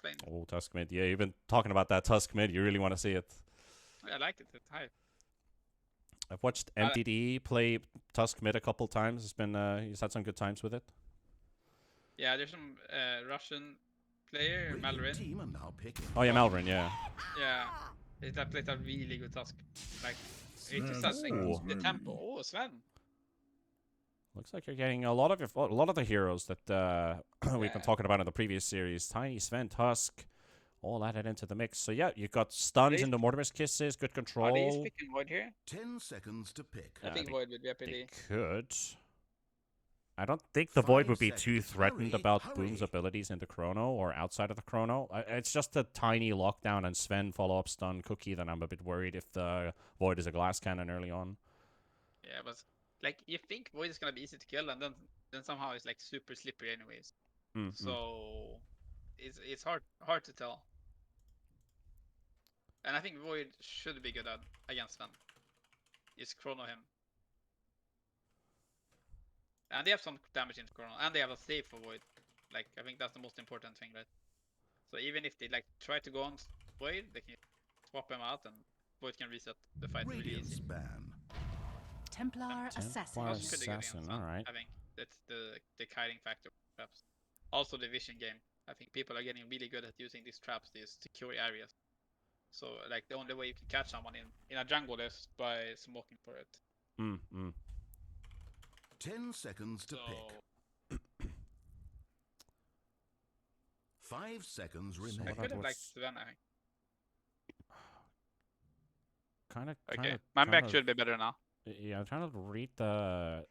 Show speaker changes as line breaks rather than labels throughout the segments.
lane.
Oh, Tusk mid. Yeah, you've been talking about that Tusk mid. You really want to see it.
I liked it. It's high.
I've watched MTD play Tusk mid a couple times. It's been he's had some good times with it.
Yeah, there's some Russian player, Malrin.
Oh yeah, Malrin, yeah.
Yeah, that plays a really good Tusk. Like, it just has like the tempo. Oh, Sven.
Looks like you're getting a lot of the heroes that we've been talking about in the previous series. Tiny, Sven, Tusk, all added into the mix. So yeah, you've got stuns into Mortimer's kisses, good control.
Are they picking Void here?
10 seconds to pick.
I think Void would be APD.
They could. I don't think the Void would be too threatened about Boom's abilities in the Chrono or outside of the Chrono. It's just a tiny lockdown and Sven follow-up stun Cookie that I'm a bit worried if the Void is a glass cannon early on.
Yeah, but like you think Void is gonna be easy to kill, and then somehow it's like super slippery anyways. So it's hard to tell. And I think Void should be good against Sven. Just Chrono him. And they have some damage into Chrono, and they have a save for Void. Like, I think that's the most important thing, right? So even if they like try to go on Void, they can swap him out, and Void can reset the fight really easy.
Templar Assassin.
Alright.
I think that's the kiting factor, perhaps. Also the vision game. I think people are getting really good at using these traps, these secure areas. So like the only way you can catch someone in a jungle is by smoking for it.
10 seconds to pick. 5 seconds remaining.
I could have liked Sven, I think. My mech should be better now.
Yeah, I'm trying to read the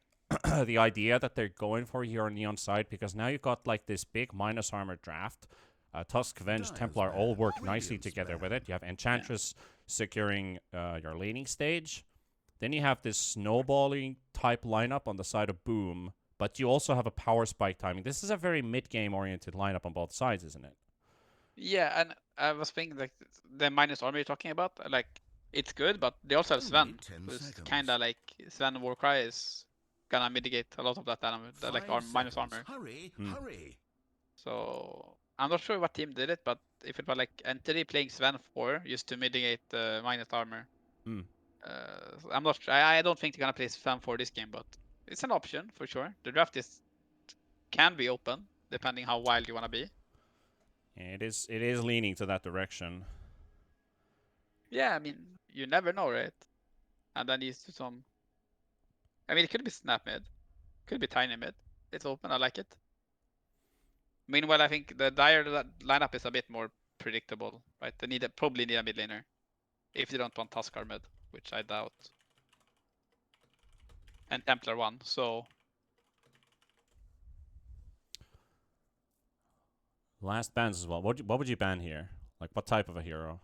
the idea that they're going for here on Neon side, because now you've got like this big minus armor draft. Tusk, Venge, Templar all work nicely together with it. You have Enchantress securing your laning stage. Then you have this snowballing type lineup on the side of Boom, but you also have a power spike timing. This is a very mid-game oriented lineup on both sides, isn't it?
Yeah, and I was thinking like the minus armor you're talking about, like it's good, but they also have Sven, who's kind of like Sven Warcry is gonna mitigate a lot of that like minus armor.
Hurry.
So I'm not sure what team did it, but if it was like Entity playing Sven 4 just to mitigate the minus armor. I'm not sure. I don't think they're gonna play Sven 4 this game, but it's an option for sure. The draft can be open depending how wild you wanna be.
It is leaning to that direction.
Yeah, I mean, you never know, right? And then he's some. I mean, it could be snap mid, could be tiny mid. It's open. I like it. Meanwhile, I think the Dire lineup is a bit more predictable, right? They probably need a mid laner if they don't want Tuskar mid, which I doubt. And Templar 1, so.
Last bans as well. What would you ban here? Like, what type of a hero?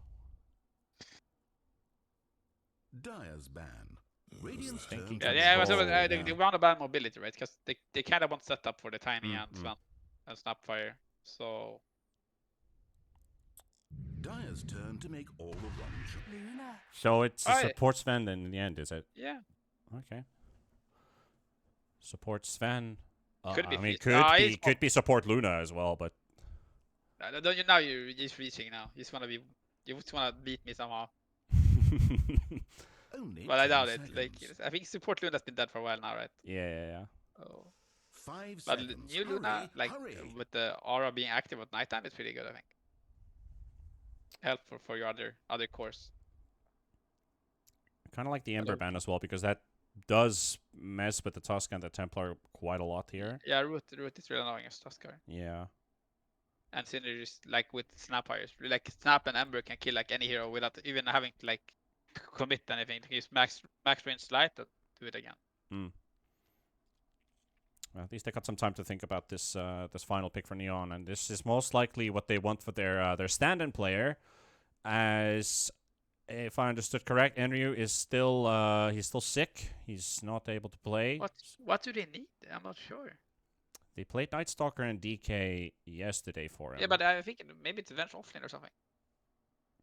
Dire's ban. Radiant's turn.
They want to ban mobility, right? Because they kind of want setup for the tiny and Sven and Snapfire. So.
Dire's turn to make all the run.
So it's a support Sven then in the end, is it?
Yeah.
Okay. Support Sven.
Could be.
I mean, could be support Luna as well, but.
Now you're just reaching now. You just wanna beat me somehow. But I doubt it. Like, I think support Luna's been dead for a while now, right?
Yeah.
Oh.
5
but
seconds.
new Luna, with the aura being active at nighttime, is pretty good, I think. Helpful for your other cores.
Kind of like the Ember ban as well, because that does mess with the Tusk and the Templar quite a lot here.
Yeah, Root is really annoying as Tuskar.
Yeah. And
synergies like with Snapfires, like Snap and Ember can kill like any hero without even having to like commit anything. Use max range light and do it again.
Well, at least they got some time to think about this this final pick for Neon, and this is most likely what they want for their stand-in player. As if I understood correct, Enryu is still he's still sick. He's not able to play.
What do they need? I'm not sure.
They played Night Stalker and DK yesterday for him.
Yeah, but I think maybe it's Venge offlane or something.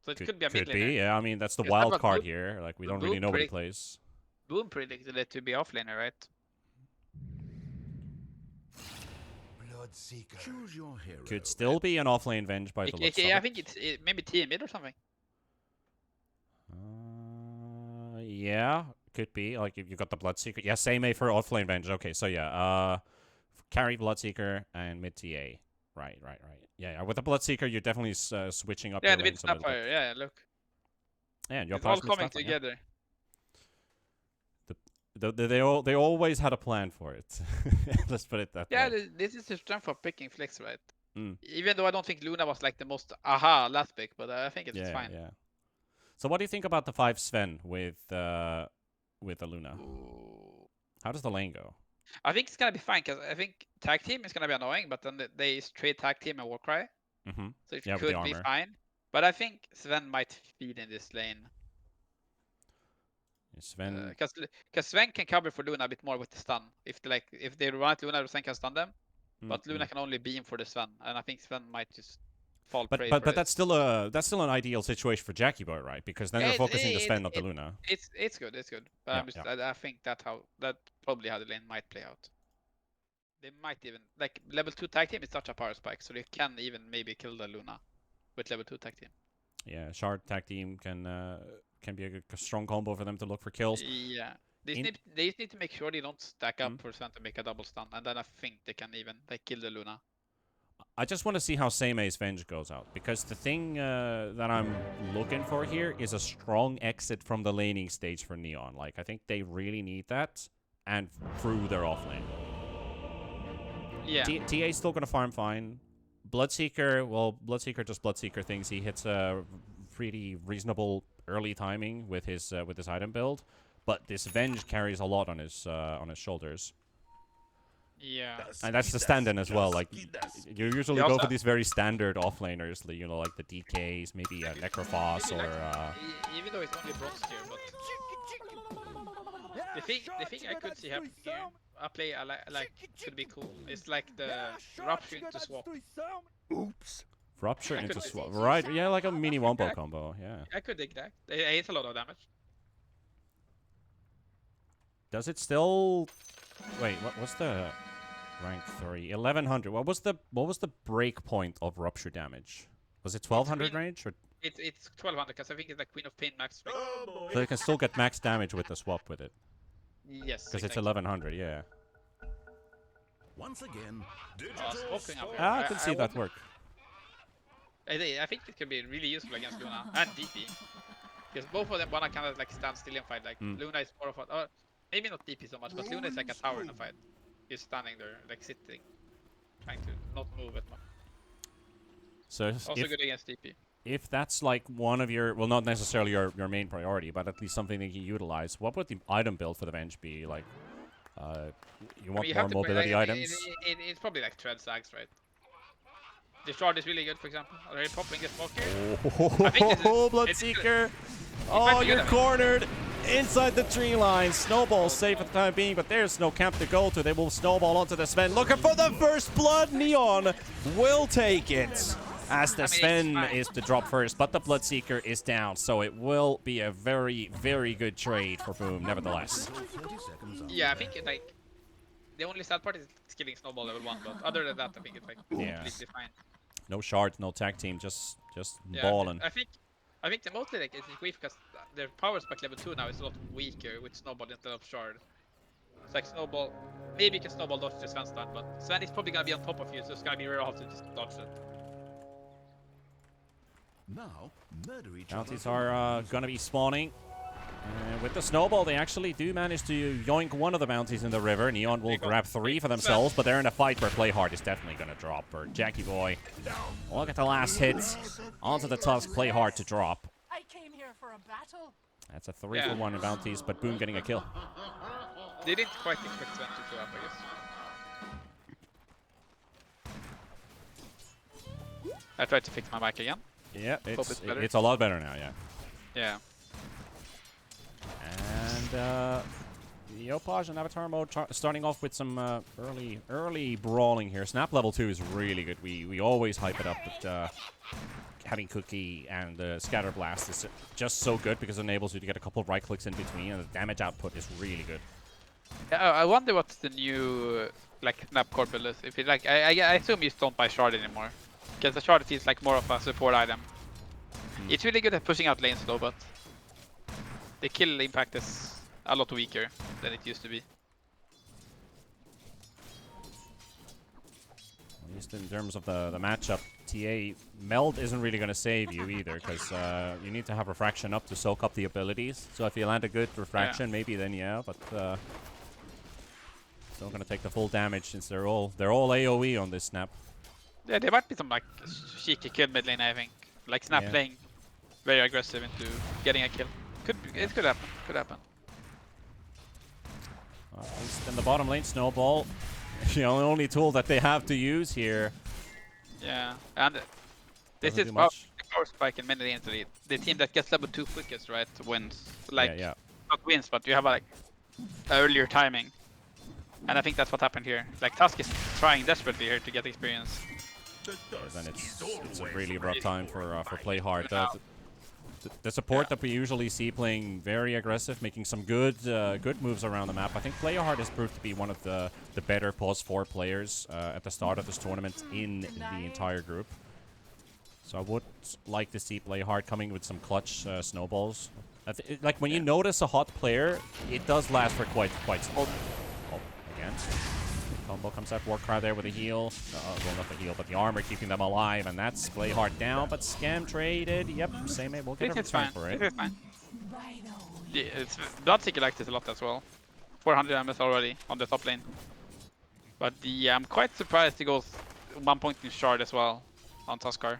So it could be a mid laner.
Could be, yeah. I mean, that's the wild card here. Like, we don't really know what he plays.
Boom predicted it to be offlaner, right?
Choose your hero.
Could still be an offlane Venge by the looks of
I
it.
think it's maybe T mid or something.
Yeah, could be. Like, if you got the Bloodseeker. Yeah, same A for offlane Venge. Okay, so yeah, carry Bloodseeker and mid TA. Right. Yeah, with the Bloodseeker, you're definitely switching up
Yeah,
your
the mid
lanes a little bit.
Snapfire. Yeah, look.
Yeah, and your
It's all
plasmid
coming
Snapfire, yeah.
together.
They always had a plan for it. Let's put it that
Yeah,
way.
this is the strength for picking flicks, right?
Mm.
Even though I don't think Luna was like the most aha last pick, but I think it's
Yeah,
fine.
yeah. So what do you think about the 5 Sven with the Luna?
Ooh.
How does the lane go?
I think it's gonna be fine because I think tag team is gonna be annoying, but then they trade tag team and Warcry,
Mm-hmm.
so it
Yeah, with
could
the
be
armor.
fine. But I think Sven might feed in this lane
Sven.
because Sven can cover for Luna a bit more with the stun. If they run at Luna, Sven can stun them, but Luna can only beam for the Sven, and I think Sven might just fall prey for
But
it.
that's still an ideal situation for Jackie Boy, right? Because then they're focusing the Sven, not the Luna.
It's good. But I think that probably how the lane might play out. They might even like level 2 tag team is such a power spike, so they can even maybe kill the Luna with level 2 tag team.
Yeah, Shard tag team can be a strong combo for them to look for kills.
Yeah, they just need to make sure they don't stack up for Sven to make a double stun, and then I think they can even kill the Luna.
I just want to see how Seime's Venge goes out, because the thing that I'm looking for here is a strong exit from the laning stage for Neon. Like, I think they really need that, and through their offlane.
Yeah.
TA's still going to farm fine. Bloodseeker, well, Bloodseeker does Bloodseeker things. He hits a pretty reasonable early timing with his item build, but this Venge carries a lot on his shoulders.
Yeah.
And that's the stand-in as well. Like, you usually go for these very standard offlaners, you know, like the DKs, maybe a Necrophos or.
Even though it's only bronze tier, but the thing I could see happening here, a play I like could be cool. It's like the rupture into swap.
Oops. Rupture into swap. Right? Yeah, like a mini wombo combo. Yeah.
I could dig that. It hits a lot of damage.
Does it still? Wait, what's the rank 3? 1100. What was the break point of rupture damage? Was it 1200 range or?
It's 1200 because I think it's like Queen of Pain max.
So you can still get max damage with the swap with it.
Yes.
Because it's 1100, yeah.
Once again,
I can see that work.
I think it could be really useful against Luna and DP. Because both of them wanna kind of like stand still in fight. Like Luna is more of a, maybe not DP so much, but Luna is like a tower in a fight. He's standing there, like sitting, trying to not move it much.
So
Also good against DP.
If that's like one of your, well, not necessarily your main priority, but at least something that you utilize, what would the item build for the Venge be? Like, you want more mobility items?
It's probably like Tread Sags, right? The shard is really good, for example. Are they popping the smoker?
Oh, Bloodseeker! Oh, you're cornered inside the tree line. Snowball's safe for the time being, but there's no camp to go to. They will snowball onto the Sven. Looking for the first blood. Neon will take it. As the Sven is to drop first, but the Bloodseeker is down, so it will be a very, very good trade for Boom, nevertheless.
Yeah, I think like the only sad part is killing Snowball level 1, but other than that, I think it's like completely fine.
No shards, no tag team, just
yeah,
balling.
I think the mostly like it's weak because their power spec level 2 now is a lot weaker with Snowball instead of shard. It's like Snowball, maybe you can Snowball dodge the Sven stun, but Sven is probably gonna be on top of you, so it's gonna be very hard to just dodge it.
Now, murder each
Bounties
other.
are gonna be spawning. With the snowball, they actually do manage to yoink one of the bounties in the river. Neon will grab 3 for themselves, but they're in a fight where Playhard is definitely gonna drop. Or Jackie Boy, look at the last hit onto the Tusk. Playhard to drop.
I came here for a battle.
That's a 3 for 1 in bounties, but Boom getting a kill.
They didn't quite expect Sven to show up, I guess. I tried to fix my mic again.
Yeah,
it's better.
it's a lot better now, yeah.
Yeah.
And the Opage and Avatar mode starting off with some early brawling here. Snap level 2 is really good. We always hype it up, but having Cookie and Scatter Blast is just so good because it enables you to get a couple of right clicks in between, and the damage output is really good.
I wonder what's the new like snap core build is. If it like I assume you don't buy shard anymore, because the shard feels like more of a support item. It's really good at pushing out lanes though, but the kill impact is a lot weaker than it used to be.
At least in terms of the matchup, TA Meld isn't really going to save you either, because you need to have refraction up to soak up the abilities. So if you land a good refraction, maybe then yeah, but still going to take the full damage since they're all AOE on this snap.
Yeah, there might be some like cheeky kill mid lane, I think. Like Snap playing very aggressive into getting a kill. It could happen. Could happen.
At least in the bottom lane, Snowball, the only tool that they have to use here.
Yeah, and this is the power spike in many lanes. The team that gets level 2 quickest, right, wins. Like, not wins, but you have like earlier timing. And I think that's what happened here. Like Tusk is trying desperately here to get experience.
Then it's a really rough time for Play Hard. The support that we usually see playing very aggressive, making some good moves around the map. I think Play Hard has proved to be one of the better pause 4 players at the start of this tournament in the entire group. So I would like to see Play Hard coming with some clutch snowballs. Like when you notice a hot player, it does last for quite some time. Oh, again. Combo comes out, Warcry there with a heal. Well, not the heal, but the armor keeping them alive, and that's Play Hard down, but Scam traded. Yep, same we'll get a return for it.
It's fine. Yeah, Bloodseeker likes it a lot as well. 400 MS already on the top lane. But I'm quite surprised he goes 1 point in shard as well on Tuskar.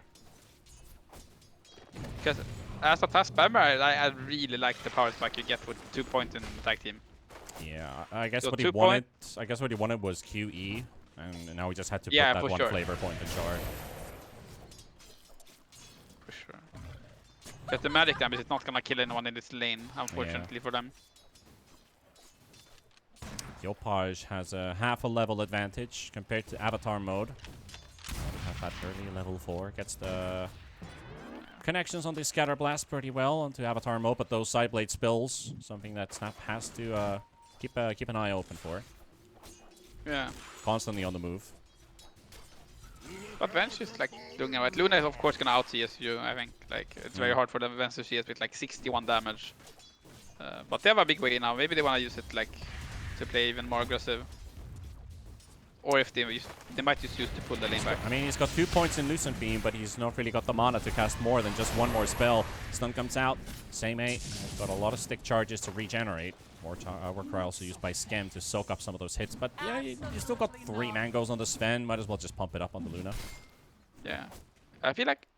Because as a task spammer, I really like the power spike you get with 2 points in tag team.
Yeah, I guess what he wanted. I guess what he wanted was QE, and now we just had to put that one flavor point in shard.
For sure. Because the magic damage is not gonna kill anyone in this lane, unfortunately for them.
Yopaj has a half a level advantage compared to Avatar mode. Have that early level 4, gets the connections on the Scatter Blast pretty well onto Avatar mode, but those side blade spills, something that Snap has to keep an eye open for.
Yeah.
Constantly on the move.
But Venge is like doing it right. Luna is of course gonna out CS you, I think. Like it's very hard for them Venge to CS with like 61 damage. But they have a big way now. Maybe they wanna use it like to play even more aggressive. Or if they might just use to pull the lane back.
I mean, he's got 2 points in Lucent Beam, but he's not really got the mana to cast more than just one more spell. Stun comes out. Same 8. He's got a lot of stick charges to regenerate. Warcry also used by Scam to soak up some of those hits. But yeah, you still got 3 mangoes on the Sven. Might as well just pump it up on the Luna.
Yeah. I feel like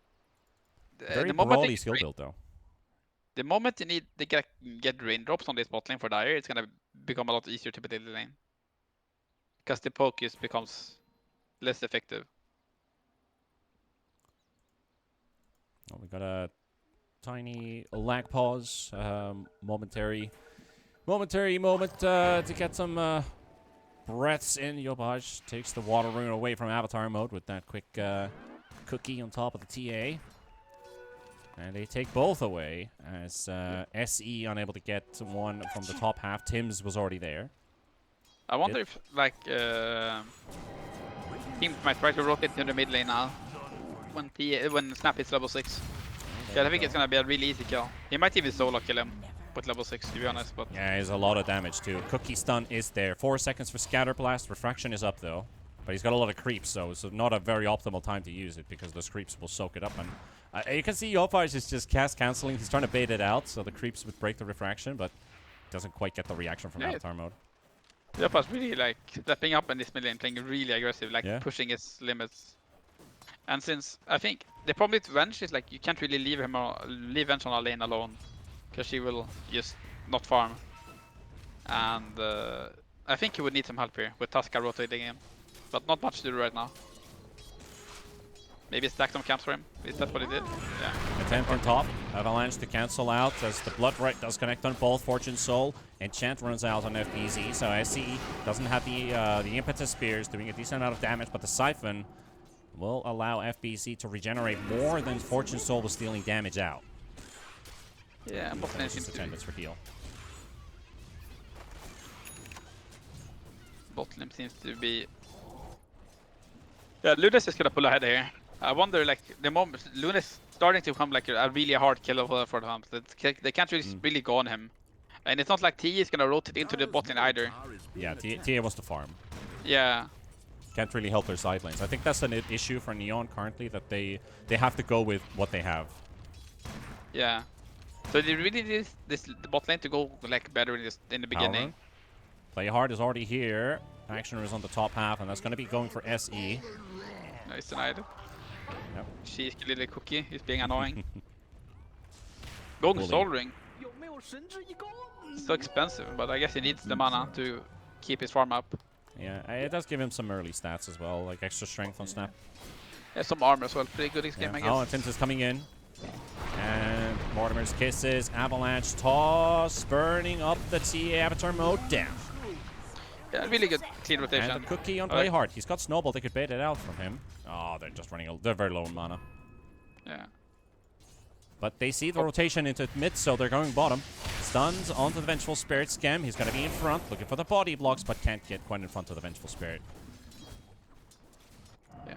very brawly skill build though.
The moment you need to get raindrops on this bot lane for Dire, it's gonna become a lot easier to play the lane. Because the poke just becomes less effective.
Well, we got a tiny lag pause, momentary moment to get some breaths in. Yopaj takes the water rune away from Avatar mode with that quick cookie on top of the TA. And they take both away as SE unable to get one from the top half. Tim's was already there.
I wonder if like teams might try to rotate in the mid lane now when Snap hits level 6. Yeah, I think it's gonna be a really easy kill. He might even solo kill him with level 6 to be honest, but
yeah, he's a lot of damage too. Cookie stun is there. 4 seconds for Scatter Blast. Refraction is up though, but he's got a lot of creeps, so it's not a very optimal time to use it because those creeps will soak it up. And you can see Yopaj is just cast canceling. He's trying to bait it out, so the creeps would break the refraction, but doesn't quite get the reaction from Avatar mode.
Yopaj really like stepping up in this mid lane, playing really aggressive, like pushing his limits. And since I think the problem with Venge is like you can't really leave Venge on a lane alone, because she will just not farm. And I think he would need some help here with Tuskar rotating him, but not much to do right now. Maybe stack some camps for him. Is that what he did? Yeah.
Attempt on top. Avalanche to cancel out as the Blood Right does connect on both Fortune Soul. Enchant runs out on FBZ, so SE doesn't have the Impetus Spears, doing a decent amount of damage, but the Siphon will allow FBZ to regenerate more than Fortune Soul was dealing damage out.
Yeah, I'm not
attendance for heal.
bot lane seems to be. Yeah, Luna's just gonna pull ahead here. I wonder, like, the moment Luna's starting to become like a really hard killer for them. They can't really go on him, and it's not like T is gonna rotate into the bot lane either.
Yeah, TA wants to farm.
Yeah.
Can't really help their side lanes. I think that's an issue for Neon currently, that they have to go with what they have.
Yeah. So they really need the bot lane to go like better in the beginning.
Play hard is already here. Actioner is on the top half, and that's going to be going for SE.
Nice denied.
Yep.
She's a little cookie. He's being annoying. Golden Soul Ring. So expensive, but I guess he needs the mana to keep his farm up.
Yeah, it does give him some early stats as well, like extra strength on snap.
Yeah, some armor as well. Pretty good this game, I guess.
Oh, and Tims is coming in. And Mortimer's Kisses, Avalanche Toss, burning up the TA Avatar mode down.
Yeah, really good clean rotation.
And the Cookie on play hard. He's got Snowball. They could bait it out from him. Oh, they're just running. They're very low in mana.
Yeah.
But they see the rotation into mid, so they're going bottom. Stuns onto the Vengeful Spirit. Scam. He's going to be in front, looking for the body blocks, but can't get quite in front of the Vengeful Spirit.
Yeah.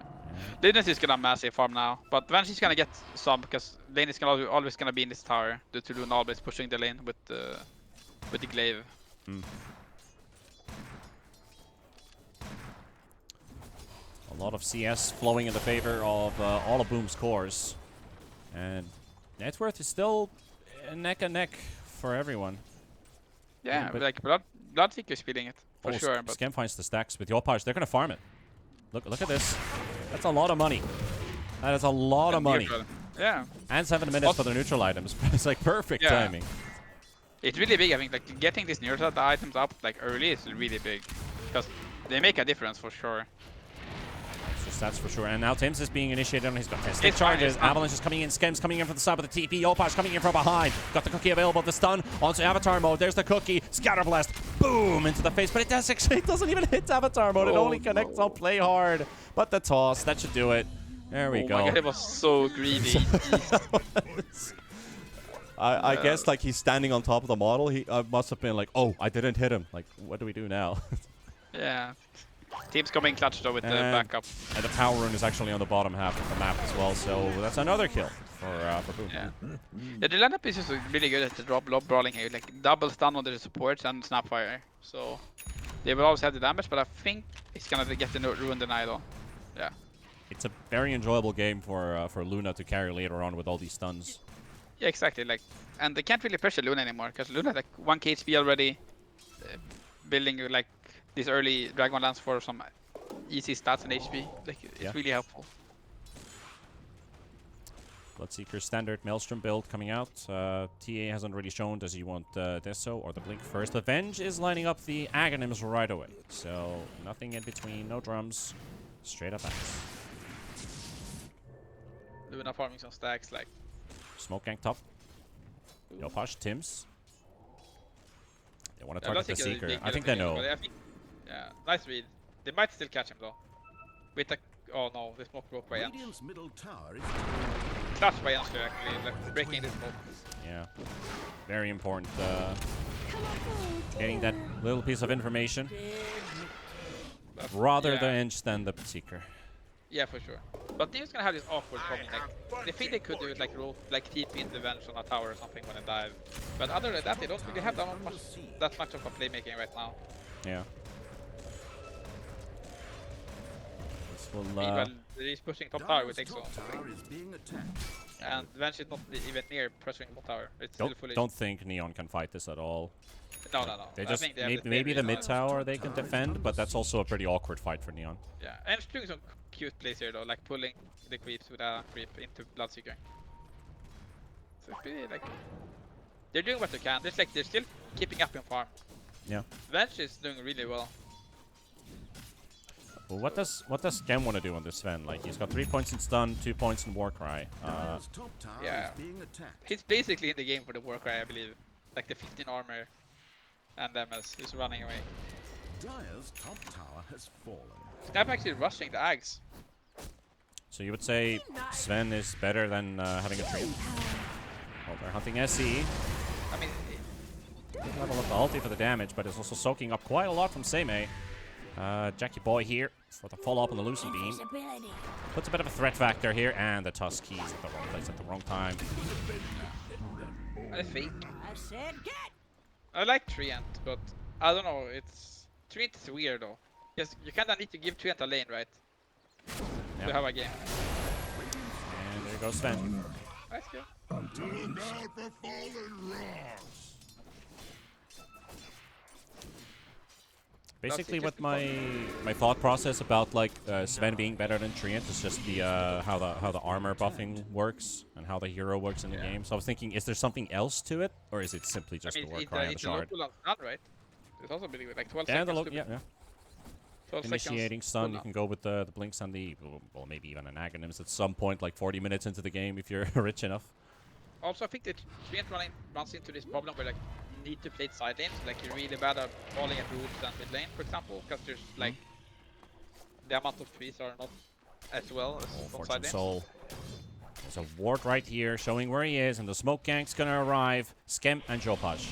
Linus is gonna massive farm now, but eventually he's gonna get some because lane is always gonna be in this tower due to Lune always pushing the lane with the glaive.
A lot of CS flowing in the favor of all of Boom's cores. And net worth is still neck and neck for everyone.
Yeah,
but
like Bloodseeker's feeling it for sure. But
Scam finds the stacks with Yopaj. They're gonna farm it. Look at this. That's a lot of money. That is a lot of money.
Yeah.
And 7 minutes for the neutral items. It's like perfect timing.
It's really big. I think like getting these neutral items up like early is really big because they make a difference for sure.
That's for sure. And now Tims is being initiated on his stick charges. Avalanche is coming in. Skem's coming in from the side with the TP. Yopaj coming in from behind. Got the Cookie available. The stun onto Avatar mode. There's the Cookie. Scatter Blast. Boom! Into the face. But it doesn't even hit Avatar mode. It only connects on play hard. But the toss. That should do it. There we go.
Oh my god, it was so greedy.
I guess like he's standing on top of the model. He must have been like, oh, I didn't hit him. Like, what do we do now?
Yeah. Team's coming clutch though with the backup.
And the power rune is actually on the bottom half of the map as well, so that's another kill for Boom.
Yeah. The lineup is just really good at the blob brawling here, like double stun on the supports and snapfire. So they will always have the damage, but I think it's gonna get the rune denied though. Yeah.
It's a very enjoyable game for Luna to carry later on with all these stuns.
Yeah, exactly. Like, and they can't really pressure Luna anymore because Luna like 1k HP already, building like these early Dragon Lance for some easy stats and HP. Like, it's really helpful.
Bloodseeker standard Maelstrom build coming out. TA hasn't really shown does he want Deso or the Blink first. Avenge is lining up the Aghanims right away. So nothing in between, no drums, straight up axe.
Luna farming some stacks like.
Smoke gank top. Yopaj, Tims. They want to target the Seeker. I think they know.
Yeah, nice read. They might still catch him though. With the oh no, the smoke broke by Ench.
Middle tower is
Clutch by Ench actually, like breaking the smoke.
Yeah, very important. Getting that little piece of information. Rather the Ench than the Seeker.
Yeah, for sure. But Team's gonna have this awkward problem. Like, they think they could do it like roll, like TP in the Venge on a tower or something when they dive. But other than that, they don't really have that much of a playmaking right now.
Yeah. This will.
Meanwhile, he's pushing top tower with Exo. And Venge is not even near pressuring bot tower. It's still fully.
Don't think Neon can fight this at all.
No.
They just maybe the mid tower they can defend, but that's also a pretty awkward fight for Neon.
Yeah, and it's doing some cute plays here though, like pulling the creeps with a creep into Bloodseeker. So it's pretty like they're doing what they can. They're still keeping up in farm.
Yeah.
Venge is doing really well.
Well, what does Gem want to do on this Sven? Like he's got 3 points in stun, 2 points in Warcry.
Yeah. He's basically in the game for the Warcry, I believe. Like the 15 armor and MS is running away.
Dire's top tower has fallen.
Snap actually rushing the Ags.
So you would say Sven is better than having a tree? Well, they're hunting SE.
I mean,
Level up the ulti for the damage, but it's also soaking up quite a lot from Seimei. Jackie Boy here for the follow-up on the Lucent Beam. Puts a bit of a threat factor here, and the Tusk keys at the wrong place at the wrong time.
I think.
I said get!
I like Treant, but I don't know. Treant is weird though. Because you kinda need to give Treant a lane, right?
Yep.
To have a game.
And there goes Sven.
Let's go.
Basically, what my thought process about like Sven being better than Treant is just the how the armor buffing works and how the hero works in the game. So I was thinking, is there something else to it, or is it simply just the work on the shard?
It's a low cooldown stun, right? It's also really good, like 12
Yeah,
seconds.
yeah.
12
Initiating
seconds
stun, you
cooldown.
can go with the blinks and the well, maybe even an Aghanims at some point, like 40 minutes into the game if you're rich enough.
Also, I think that Treant runs into this problem where like you need to play side lanes. Like you're really bad at falling at roots and mid lane, for example, because there's like the amount of trees are not as well as on
Fortune
side lanes.
Soul. There's a ward right here showing where he is, and the smoke gang's gonna arrive. Skem and Jopaj.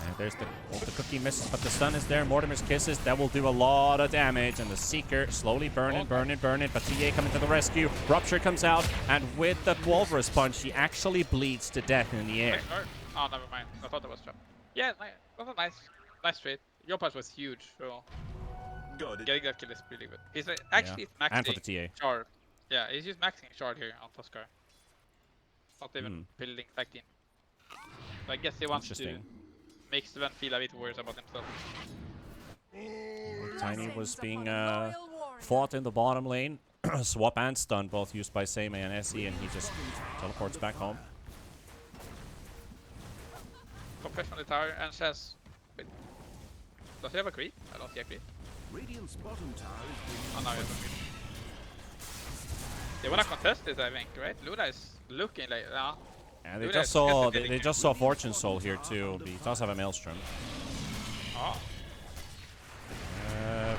And there's the cookie misses, but the stun is there. Mortimer's Kisses, that will do a lot of damage. And the Seeker slowly burning. But TA coming to the rescue. Rupture comes out, and with the Walrus Punch, he actually bleeds to death in the air.
Oh, never mind. I thought that was trap. Yeah, that was a nice trade. Your pass was huge, so getting that kill is pretty good. He's actually maxing
And for the TA.
shard. Yeah, he's just maxing shard here on Tuskar. Not even building tag team. So I guess he wants to make Sven feel a bit worse about himself.
Tiny was being fought in the bottom lane. Swap and stun, both used by Seimei and Essie, and he just teleports back home.
Compress on the tower and says, wait, does he have a creep? I don't see a creep.
Radiant's bottom tower is being
Oh, no, he has a creep. They wanna contest this, I think, right? Luna is looking like,
And they just saw Fortune Soul here too. He does have a Maelstrom.
Oh.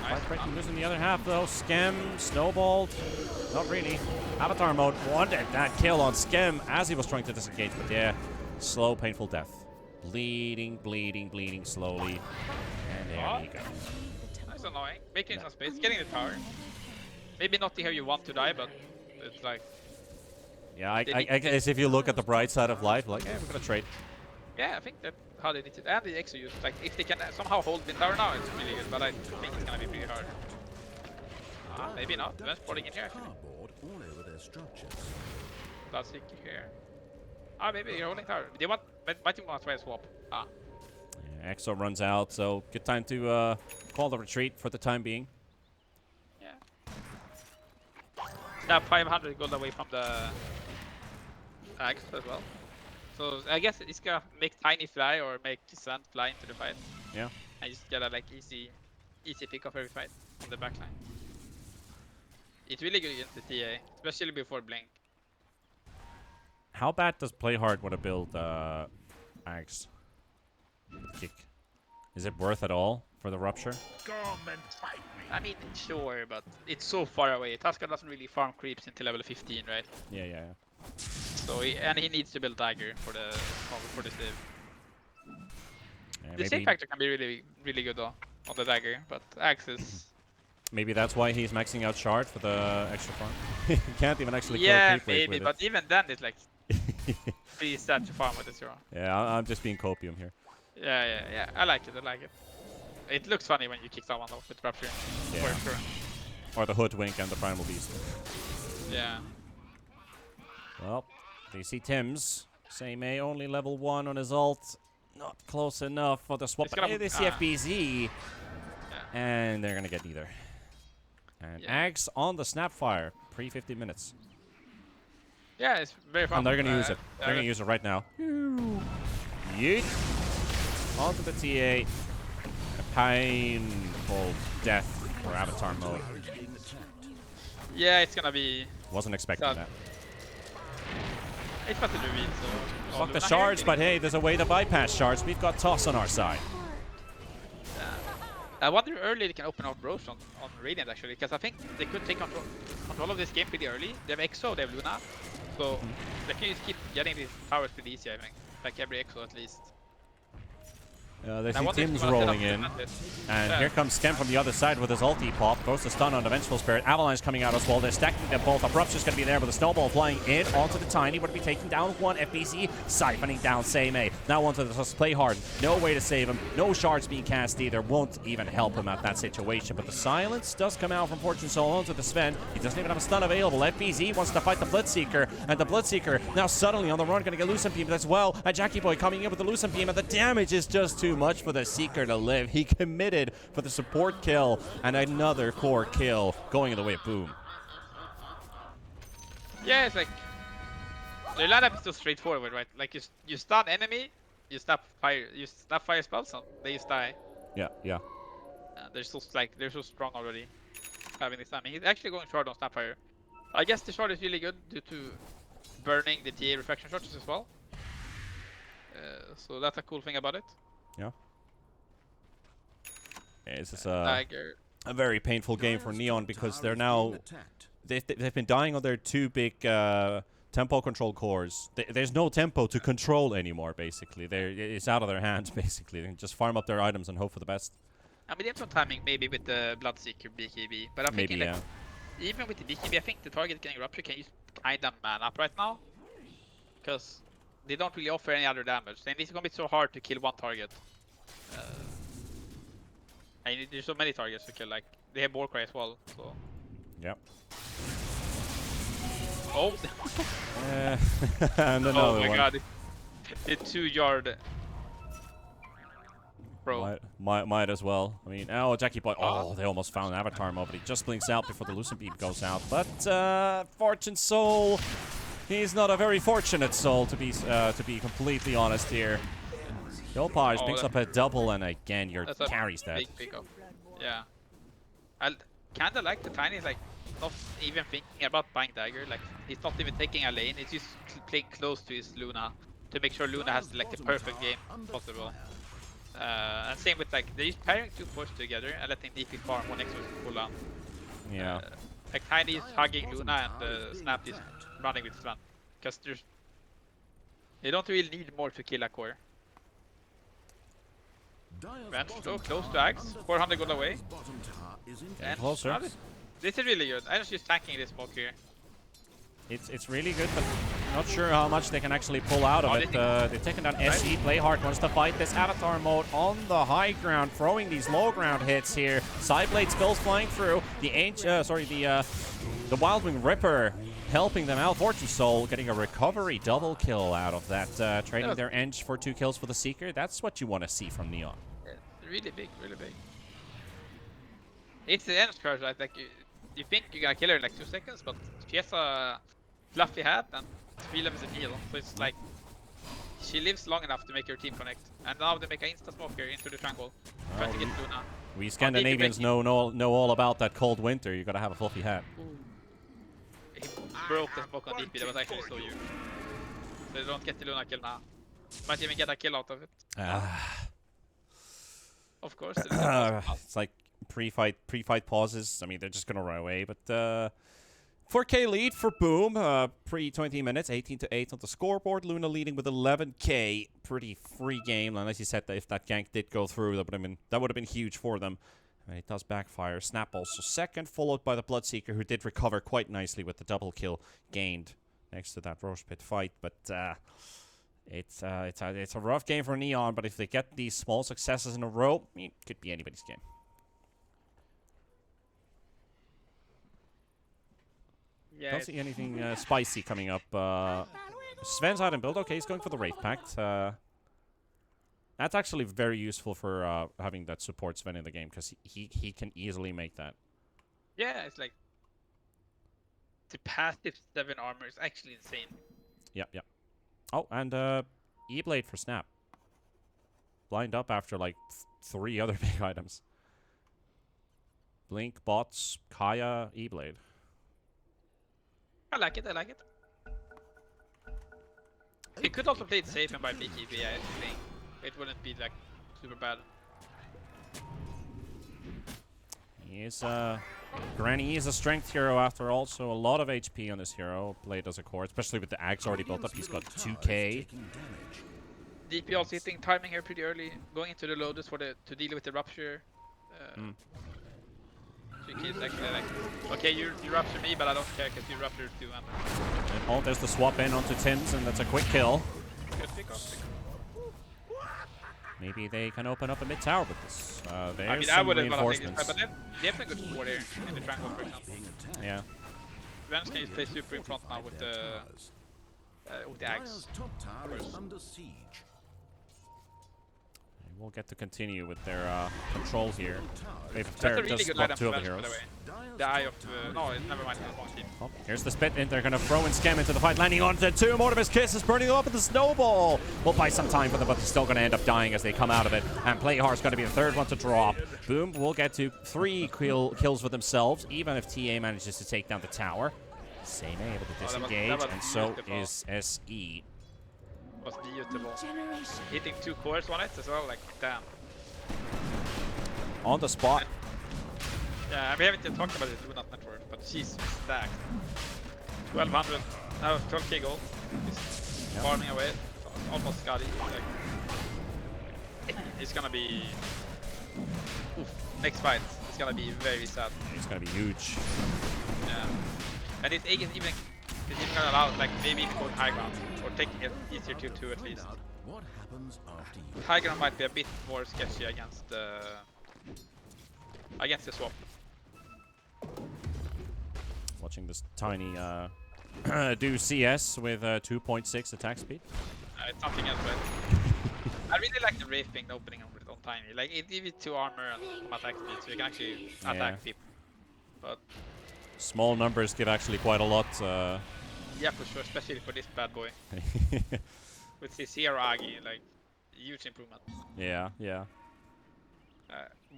Fight breaking news in the other half though. Skem, snowballed. Not really. Avatar mode wanted that kill on Skem as he was trying to disengage, but yeah, slow, painful death. Bleeding slowly. And there you go.
That's annoying. Making some space, getting the tower. Maybe not here you want to die, but it's like...
Yeah, I guess if you look at the bright side of life, like, we're gonna trade.
Yeah, I think that's how they need to... And the exo use. Like, if they can somehow hold the tower now, it's really good, but I think it's gonna be pretty hard. Maybe not. They're sporting in here, actually.
cardboard all over their structures.
That's it here. Maybe you're holding tower. They want... My team wants to try a swap.
Yeah, Exo runs out, so good time to call the retreat for the time being.
Yeah. Now 500 gold away from the axe as well. So I guess it's gonna make Tiny fly or make Sand fly into the fight.
Yeah.
And just get a like easy pick of every fight on the backline. It's really good against the TA, especially before Blink.
How bad does Play Hard want to build Axe kick? Is it worth it all for the Rupture?
Come and fight me.
I mean, sure, but it's so far away. Tuskar doesn't really farm creeps until level 15, right?
Yeah.
So he needs to build dagger for the save.
Yeah,
The save factor can be really good though on the dagger, but axe is...
Maybe that's why he's maxing out shard for the extra farm. He can't even actually kill a
yeah,
creep wave
maybe,
with
but even then it's like pretty sad to farm with the zero.
Yeah, I'm just being copium here.
Yeah. I like it. It looks funny when you kick someone off with Rupture.
Yeah.
For sure.
Or the Hoodwink and the Primal Beast.
Yeah.
Well, they see Tim's. Seimei only level 1 on his ult. Not close enough for the swap.
It's gonna-
Hey, they see FBZ.
Yeah.
And they're gonna get neither. And
Yeah.
Axe on the Snapfire. Pre-50 minutes.
Yeah, it's very fun.
And they're gonna use it. They're gonna use it right now. Yeet. Onto the TA. A painful death for Avatar mode.
Yeah, it's gonna be...
Wasn't expecting
Sad.
that.
It's about to reveal, so...
Fuck the
Luna
shards,
here,
but hey, there's a way to bypass shards. We've got Toss on our side.
I wonder how early they can open up Roche on Radiant actually, because I think they could take control of this game pretty early. They have Exo, they have Luna, so they can just keep getting these towers pretty easy, I think. Like every Exo at least.
They
I
see
wonder if
Tim's
he's gonna set up
rolling
the
in.
advantage.
And
Yeah.
here comes Skem from the other side with his ulti pop. Throws the stun on the Vengeful Spirit. Avalanche coming out as well. They're stacking them both. Abrupt's just going to be there with a snowball flying in onto the Tiny. Would be taking down one. FBZ siphoning down Seimei. Now onto the just play hard. No way to save him. No shards being cast either. Won't even help him at that situation. But the silence does come out from Fortune Soul onto the Sven. He doesn't even have a stun available. FBZ wants to fight the Bloodseeker. And the Bloodseeker now suddenly on the run. Going to get Lucent Beam as well. And Jackie Boy coming in with the Lucent Beam. And the damage is just too much for the Seeker to live. He committed for the support kill, and another core kill going in the way of Boom.
Yeah, it's like the lineup is so straightforward, right? Like you stun enemy, you snap fire spells, and they just die.
Yeah, yeah.
They're so strong already. Having this time, he's actually going short on Snapfire. I guess the short is really good due to burning the TA reflection shots as well. So that's a cool thing about it.
Yeah. Yeah, this is
Tiger.
a very painful game for Neon because they're now they've been dying on their two big tempo control cores. There's no tempo to control anymore. Basically, it's out of their hands. Basically, they can just farm up their items and hope for the best.
I mean, they have some timing maybe with the Bloodseeker BKB, but I'm
Maybe,
thinking like, even with the BKB, I think the target getting rupture can use kind of man up right now, because they don't really offer any other damage. And it's gonna be so hard to kill one target. And there's so many targets to kill. Like they have Warcry as well. So.
Yep.
Oh.
And another
Oh my
one.
god. The 2-yard. Bro.
Might as well. I mean, oh, Jackie Boy. Oh, they almost found Avatar mode, but he just blinks out before the Lucent Beam goes out. But Fortune Soul, he's not a very fortunate soul to be completely honest here. Yopaj picks up a double, and again, your carries that.
Big pickup. Yeah. I kinda like the Tiny is like not even thinking about buying dagger. Like he's not even taking a lane. He's just playing close to his Luna to make sure Luna has like the perfect game possible. And same with like they're just pairing two forces together and letting DP farm one extra cooldown.
Yeah.
Like Tiny is hugging Luna and Snap is running with Sven. Because they don't really need more to kill a core. Venge so close to Axe, 400 gold away. And
closer.
This is really good. I'm just tanking this smoke here.
It's really good, but not sure how much they can actually pull out of it. They're taking down SE. Playhard wants to fight this Avatar mode on the high ground, throwing these low ground hits here. Sideblade spells flying through. The Wildwing Ripper helping them out. Fortune Soul getting a recovery double kill out of that, trading their Eng for 2 kills for the Seeker. That's what you want to see from Neon.
Yeah, really big, really big. It's the end curse, right? Like you think you're gonna kill her in like 2 seconds, but she has a fluffy hat and 3 levels of heal, so it's like she lives long enough to make her team connect. And now they make an insta smoke here into the jungle, trying to get Luna.
We Scandinavians know all about that cold winter. You gotta have a fluffy hat.
He broke the smoke on DP, that was actually so huge. So they don't get the Luna kill now. Might even get a kill out of it. Of course.
It's like pre-fight pauses. I mean, they're just gonna run away, but 4K lead for Boom, pre-20 minutes, 18-8 on the scoreboard. Luna leading with 11K. Pretty free game, unless you said that if that gank did go through, that would have been huge for them. And it does backfire. Snap also second, followed by the Bloodseeker, who did recover quite nicely with the double kill gained next to that Roche Pit fight. But it's a rough game for Neon. But if they get these small successes in a row, it could be anybody's game.
Yeah,
Don't see anything spicy coming up. Sven's item build. Okay, he's going for the Wraith Pact. That's actually very useful for having that support Sven in the game, because he can easily make that.
Yeah, it's like the passive 7 armor is actually insane.
Yep. Oh, and E-Blade for Snap. Blind up after like 3 other big items. Blink, bots, Kaya, E-Blade.
I like it. He could also play it safe and buy BKB, I think. It wouldn't be like super bad.
He is Granny is a strength hero after all, so a lot of HP on this hero. Played as a core, especially with the Axe already built up. He's got 2K.
DP also hitting timing here pretty early, going into the loaders to deal with the rupture. So he's actually like, okay, you rupture me, but I don't care because you rupture too.
And oh, there's the swap in onto Tim's, and that's a quick kill.
Good pick off.
Maybe they can open up a mid tower with this. There's
I mean, I
some
wouldn't want to take this
reinforcements.
fight, but they have a good support here in the triangle, for example.
Yeah.
Venge can just play super in front now with the axe.
Dire's top tower is under siege.
We'll get to continue with their control here. They've
That's a really
just
good
got
lineup
two
for
of the
Venge, by
heroes.
the way. The eye of no, never mind. It's one team.
Oh, here's the spit in. They're going to throw in Scam into the fight, landing onto two. Mortimer's Kiss is burning them up with the snowball. Will buy some time for them, but they're still going to end up dying as they come out of it. And Playhard's going to be the third one to drop. Boom will get to 3 kills for themselves, even if TA manages to take down the tower. Same able to disengage,
that was
and so
beautiful.
is SE.
Was beautiful. Hitting 2 cores on it as well, like damn.
On the spot.
Yeah, we haven't yet talked about it, Luna Network, but she's stacked. 1200, now 12k gold. He's farming away, almost got it. Like, it's gonna be. Oof, next fight, it's gonna be very sad.
It's going to be huge.
Yeah. And it's even gonna allow, like, maybe even going high ground, or taking it easier to 2 at least.
What happens after you?
High ground might be a bit more sketchy against the swap.
Watching this tiny do CS with 2.6 attack speed.
It's nothing else, but I really like the Wraith being opening on tiny. Like, it gives you 2 armor and some attack speed, so you can actually attack people. But
small numbers give actually quite a lot.
yeah, for sure, especially for this bad boy. With CC or Agi, like, huge improvement.
Yeah.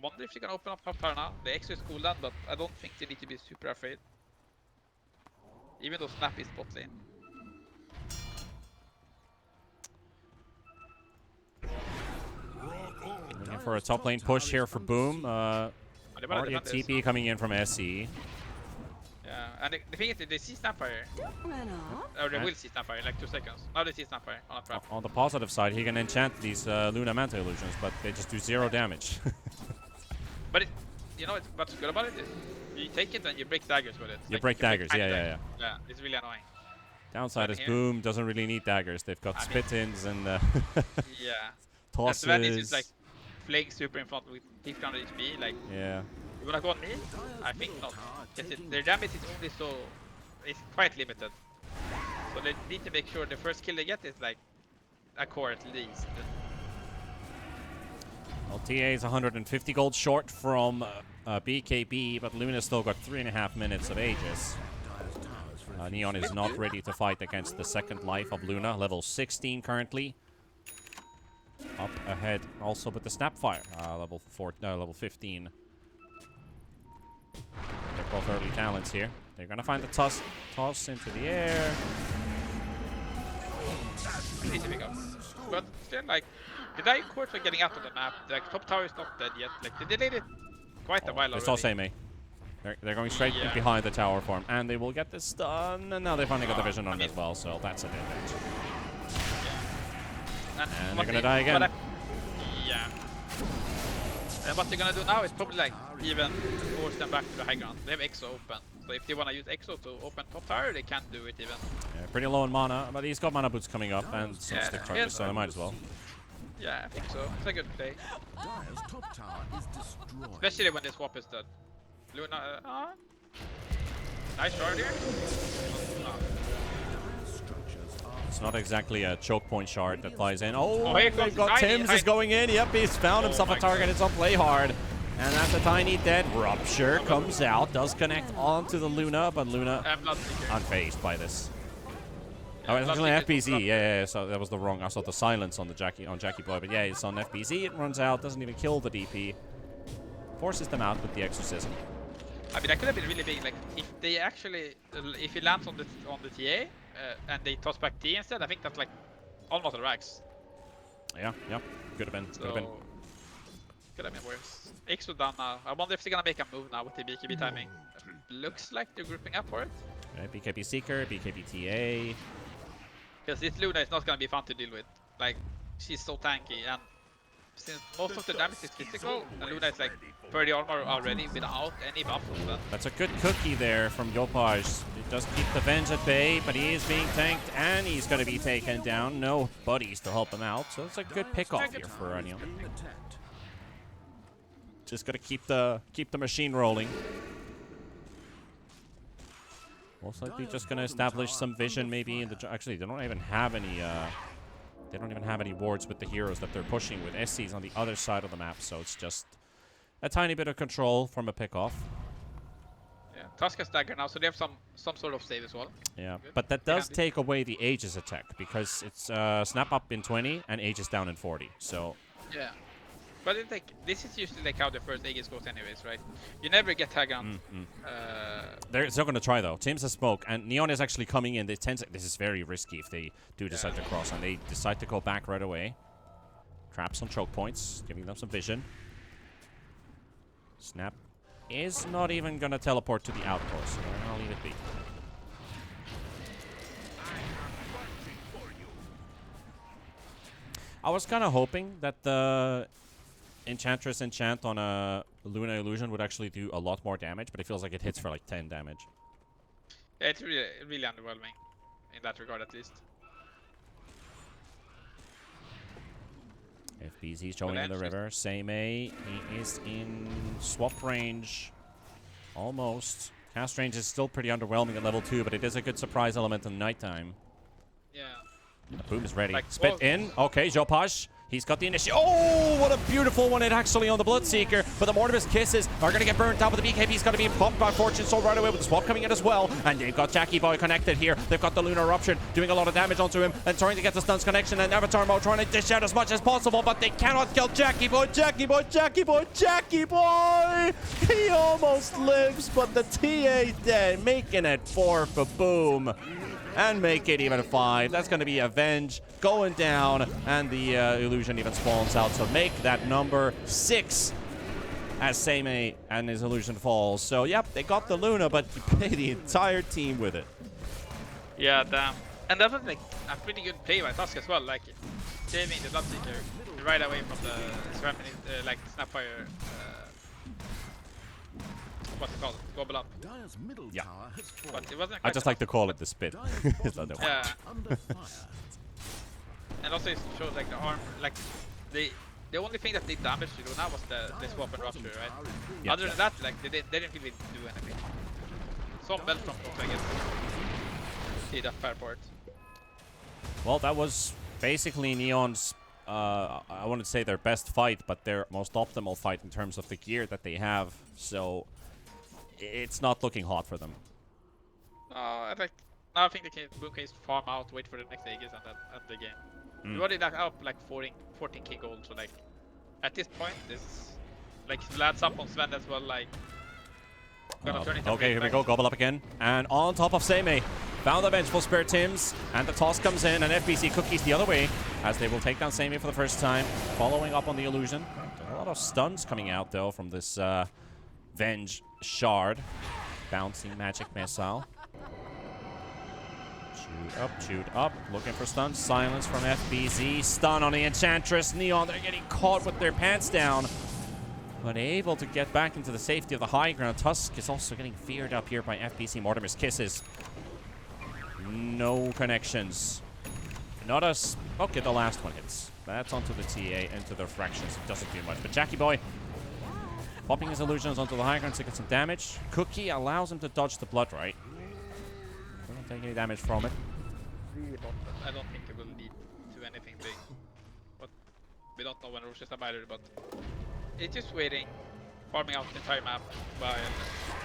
Wonder if you can open up tower now. The extra is cooldown, but I don't think they need to be super afraid. Even though Snap is bot lane.
Looking for a top lane push here for Boom. Already a TP coming in from SE.
Yeah, and the thing is that they see Snapfire. Or they will see Snapfire, like 2 seconds. Now they see Snapfire on a trap.
On the positive side, he can enchant these Luna Manta illusions, but they just do 0 damage.
But you know what's good about it is you take it and you break daggers with it.
You break daggers, yeah.
Yeah, it's really annoying.
Downside is
here-
Boom doesn't really need daggers. They've got spit-ins and
Yeah.
tosses.
And Sven is like playing super in front with 1500 HP. Like,
Yeah.
you wanna go on me? I think not. Because their damage is only it's quite limited. So they need to make sure the first kill they get is like a core at least.
Well, TA is 150 gold short from BKB, but Luna's still got 3.5 minutes of Aegis. Neon is not ready to fight against the second life of Luna, level 16 currently. Up ahead also with the Snapfire, level 15. They're both early talents here. They're gonna find the toss into the air.
Easy pick up. But still, like, the Dying Courts are getting out of the map. Like, top tower is not dead yet. Like, they delayed it quite a while
They
already.
saw Seimei. They're going straight behind the tower for him, and they will get this done. And now they finally got the vision on it as well, so that's a bit advantage.
Yeah.
And they're gonna die again.
Yeah. And what they're gonna do now is probably like even force them back to the high ground. They have Exo open, so if they wanna use Exo to open top tower, they can't do it even.
Yeah, pretty low in mana, but he's got mana boots coming up and some stick charges, so they might as well.
Yeah, I think so. It's a good play,
Dire's top tower is destroyed.
especially when the swap is dead. Luna, nice shard here.
It's not exactly a choke point shard that flies in. Oh,
here
they've
comes
got
Tiny.
Tim's is going in. Yep, he's found himself a
my
target.
God.
It's on play hard. And that's a tiny dead. Rupture comes out, does connect onto the Luna, but Luna
I'm not thinking.
unfazed by this. Oh, it's
Blood
actually an
Seeker is
FBZ.
not-
Yeah, so that was the wrong. I saw the silence on the Jackie Boy, but yeah, it's on FBZ. It runs out, doesn't even kill the DP. Forces them out with the exorcism.
I mean, that could have been really big. Like, if they actually, if he lands on the TA and they toss back T instead, I think that's like almost a Rax.
Yeah, could have been.
So,
Could have been.
could have been worse. Exo down now. I wonder if they're gonna make a move now with the BKB timing. Looks like they're grouping up for it.
BKB Seeker, BKB TA.
Because this Luna is not gonna be fun to deal with. Like, she's so tanky, and since most of the damage is physical, and Luna is like 30 armor already without any buff from that.
That's a good cookie there from Yopaj. It does keep the Venge at bay, but he is being tanked, and he's going to be taken down. No buddies to help him out, so it's a good pick-off here for Neon. Just got to keep the machine rolling. Most likely just going to establish some vision maybe in the... Actually, they don't even have any... They don't even have any wards with the heroes that they're pushing with. SC's on the other side of the map, so it's just a tiny bit of control from a pick-off.
Yeah, Tusk has dagger now, so they have some sort of save as well.
Yeah, but that does take away the Aegis attack, because it's snap up in 20 and Aegis down in 40, so...
Yeah. But it's like, this is usually like how the first Aegis goes anyways, right? You never get tag on.
They're still going to try, though. Teams have smoke, and Neon is actually coming in. They tend to, this is very risky if they do decide to cross, and they decide to go back right away. Traps on choke points, giving them some vision. Snap is not even going to teleport to the outpost, so I'll leave it be. I was kind of hoping that the Enchantress enchant on a Luna Illusion would actually do a lot more damage, but it feels like it hits for like 10 damage.
Yeah, it's really underwhelming in that regard, at least.
FBZ showing in the river. Same A. He is in swap range. Almost. Cast range is still pretty underwhelming at level 2, but it is a good surprise element in nighttime.
Yeah.
Boom is ready.
Like,
Spit in. Okay, Jopaj. He's got the initiative. Oh, what a beautiful one hit actually on the Bloodseeker. But the Mortimer's kisses are going to get burnt out, but the BKB's going to be pumped by Fortune Soul right away with the swap coming in as well. And they've got Jackie Boy connected here. They've got the Lunar Eruption doing a lot of damage onto him and trying to get the stuns connection. And Avatar Mode trying to dish out as much as possible, but they cannot kill Jackie Boy. Jackie Boy, Jackie Boy, Jackie Boy. He almost lives, but the TA dead, making it 4 for Boom. And make it even 5. That's going to be Avenge going down, and the illusion even spawns out. So make that number 6 as Seimei and his illusion falls. So, yep, they got the Luna, but you play the entire team with it.
Yeah, damn. And that was like a pretty good play by Tusk as well, like saving the Bloodseeker right away from the like Snapfire. What's it called? Gobble up.
Dire's middle
Yeah.
tower has fallen.
But it wasn't
I just like to call it the spit. It's not the one.
Yeah,
Under fire.
and also it shows like the arm, like the only thing that did damage to Luna was the swap and rupture, right?
Yeah,
Other than that, like they didn't really do anything. Some belt from both, I guess. See that fair part.
Well, that was basically Neon's, I wouldn't say their best fight, but their most optimal fight in terms of the gear that they have. So it's not looking hot for them.
I think they can Boom can just farm out, wait for the next Aegis, and then end the game. We already like up like 14k gold, so like at this point, this like lads up on Sven as well. Like gonna turn it.
Okay, here we go. Gobble up again, and on top of Seimei, found the vengeful Spirit Tims, and the toss comes in, and FBC cookies the other way as they will take down Seimei for the first time, following up on the illusion. A lot of stuns coming out though from this Venge Shard, bouncing magic missile. Shoot up, looking for stuns. Silence from FBZ. Stun on the Enchantress. Neon, they're getting caught with their pants down, but able to get back into the safety of the high ground. Tusk is also getting feared up here by FBC. Mortimer's kisses. No connections. Not us. Okay, the last one hits. That's onto the TA, into the fractions. It doesn't do much. But Jackie Boy popping his illusions onto the high ground to get some damage. Cookie allows him to dodge the blood right. Doesn't take any damage from it.
I don't think it will lead to anything big. But we don't know when Rosh is either, but it's just waiting, farming out the entire map while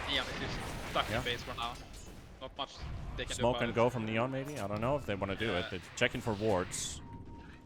Neon is just stuck in base for now. Not much they can do
Smoke
about
and
it.
go from Neon maybe? I don't know if they want to do it. They're checking for wards.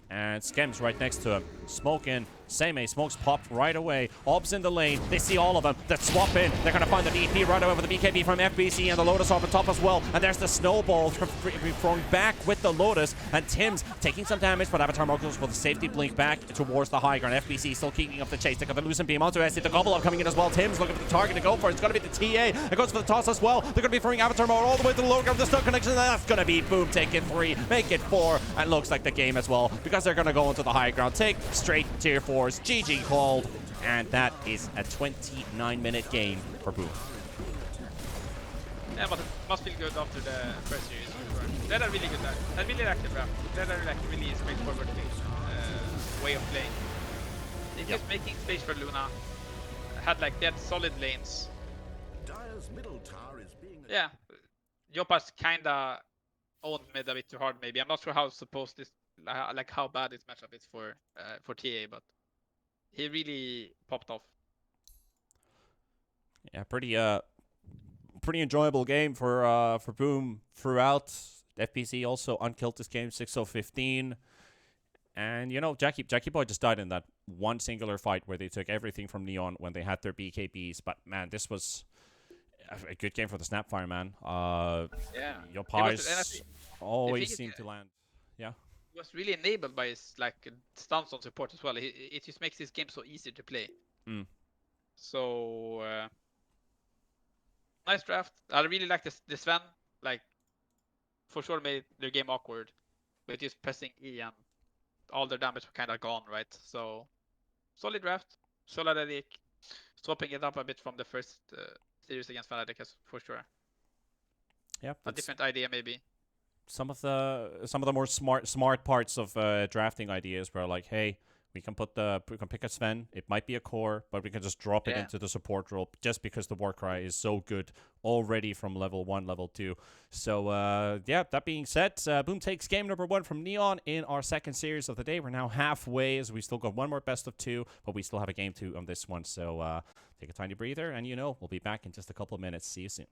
And Skem's right next to him. Smoke in, Same A. Smokes popped right away. Ob's in the lane. They see all of them. They swap in. They're going to find the DP right away with the BKB from FBC and the Lotus off the top as well. And there's the snowball throwing back with the Lotus. And Tim's taking some damage, but Avatar Moguls with the safety blink back towards the high ground. FBC still keeping up the chase. They got the Lucent Beam onto SC. The Gobble up coming in as well. Tim's looking for the target to go for. It's going to be the TA. It goes for the toss as well. They're going to be throwing Avatar Mode all the way to the low ground. The stun connection. That's going to be Boom. Take it 3. Make it 4. And looks like the game as well, because they're going to go into the high ground. Take straight tier 4s. GG called. And that is a 29-minute game for Boom.
Yeah, but it must feel good after the first series. They're a really good. I really like the draft. They're like really straightforward way of playing. They're just making space for Luna. Had like they had solid lanes.
Dire's middle tower is being
Yeah, Yopa's kinda owned mid a bit too hard. Maybe I'm not sure how supposed this like how bad this matchup is for TA, but he really popped off.
Yeah, pretty enjoyable game for Boom throughout. FPC also unkilled this game, 6-0-15. And, you know, Jackie Boy just died in that one singular fight where they took everything from Neon when they had their BKBs. But, man, this was a good game for the Snapfire, man.
Yeah.
Your pies always seem to land. Yeah.
He was really enabled by his like stance on support as well. It just makes this game so easy to play.
Mm.
So nice draft. I really like this Sven. Like for sure made their game awkward, but just pressing E and all their damage were kind of gone, right? So solid draft, solid Edik, swapping it up a bit from the first series against Fnatic for sure.
Yeah,
A different idea maybe.
Some of the more smart parts of drafting ideas were like, hey, we can pick a Sven. It might be a core, but we can just drop it into the support role just because the Warcry is so good already from level 1, level 2. So yeah, that being said, Boom takes game number 1 from Neon in our second series of the day. We're now halfway, as we still got one more best of 2, but we still have a game 2 on this one. So take a tiny breather, and you know we'll be back in just a couple of minutes. See you soon.